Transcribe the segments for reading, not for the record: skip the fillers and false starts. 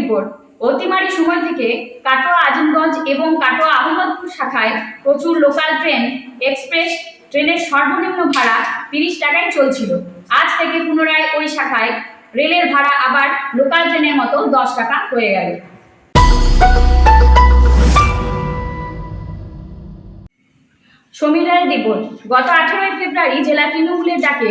Report. অতিমারি সময় থেকে কাটোয়া আজিমগঞ্জ এবং কাটোয়া আহমদপুর শাখায় প্রচুর লোকাল ট্রেন, এক্সপ্রেস ট্রেনের সর্বনিম্ন ভাড়া 30 টাকায় চলছিল। আজ থেকে পুনরায় ওই শাখায় রেলের ভাড়া আবার লোকাল ট্রেনের মতো 10 টাকা হয়ে গেল। সমীর রায়ের রিপোর্ট। গত 18 ফেব্রুয়ারি জেলা তৃণমূলের ডাকে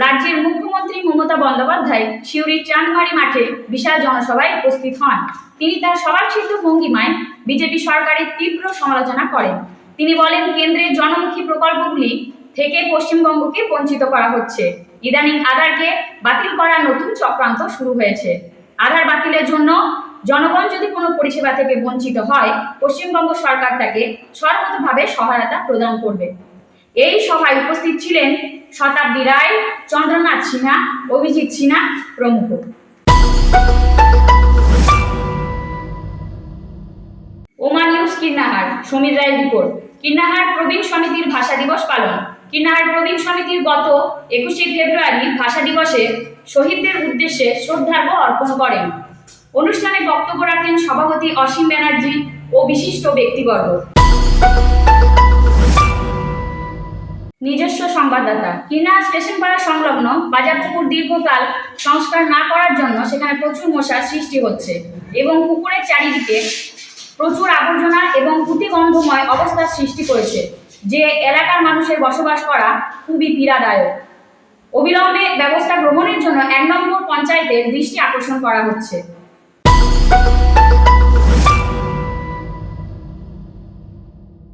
রাজ্যের মুখ্যমন্ত্রী মমতা বন্দ্যোপাধ্যায় সিউড়ির চাঁদমারি মাঠে বিশাল জনসভায় উপস্থিত হন। তিনি তার স্বভাবসিদ্ধ ভঙ্গিমায় বিজেপি সরকারের তীব্র সমালোচনা করেন। তিনি বলেন, কেন্দ্রের জনমুখী প্রকল্পগুলি থেকে পশ্চিমবঙ্গকে বঞ্চিত করা হচ্ছে। ইদানিং আধারকে বাতিল করার নতুন চক্রান্ত শুরু হয়েছে। আধার বাতিলের জন্য জনগণ যদি কোনো পরিষেবা থেকে বঞ্চিত হয়, পশ্চিমবঙ্গ সরকার তাকে সর্বতোভাবে সহায়তা প্রদান করবে। এই সভায় উপস্থিত ছিলেন শতাব্দী রায়, চন্দ্রনাথ সিনহা, অভিজিৎ সিনহা প্রমুখ। ওমা নিউজ কীর্ণাহার। সমীর রায়ের রিপোর্ট। কীর্ণাহার প্রবীণ সমিতির ভাষা দিবস পালন। কীর্ণাহার প্রবীণ সমিতির গত 21 ফেব্রুয়ারি ভাষা দিবসে শহীদদের উদ্দেশ্যে শ্রদ্ধার্ঘ্য অর্পণ করেন। অনুষ্ঠানে বক্তব্য রাখেন সভাপতি অসীম ব্যানার্জি ও বিশিষ্ট ব্যক্তিবর্গ। নিজস্ব সংবাদদাতা। কীর্ণাহার স্টেশন পাড়া সংলগ্ন বাজারপুকুর দীর্ঘকাল সংস্কার না করার জন্য সেখানে প্রচুর মশার সৃষ্টি হচ্ছে এবং পুকুরের চারিদিকে প্রচুর আবর্জনা এবং অতিগন্ধময় অবস্থার সৃষ্টি করেছে, যে এলাকার মানুষের বসবাস করা খুবই পীড়াদায়ক। অবিলম্বে ব্যবস্থা গ্রহণের জন্য 1 নম্বর পঞ্চায়েতের দৃষ্টি আকর্ষণ করা হচ্ছে।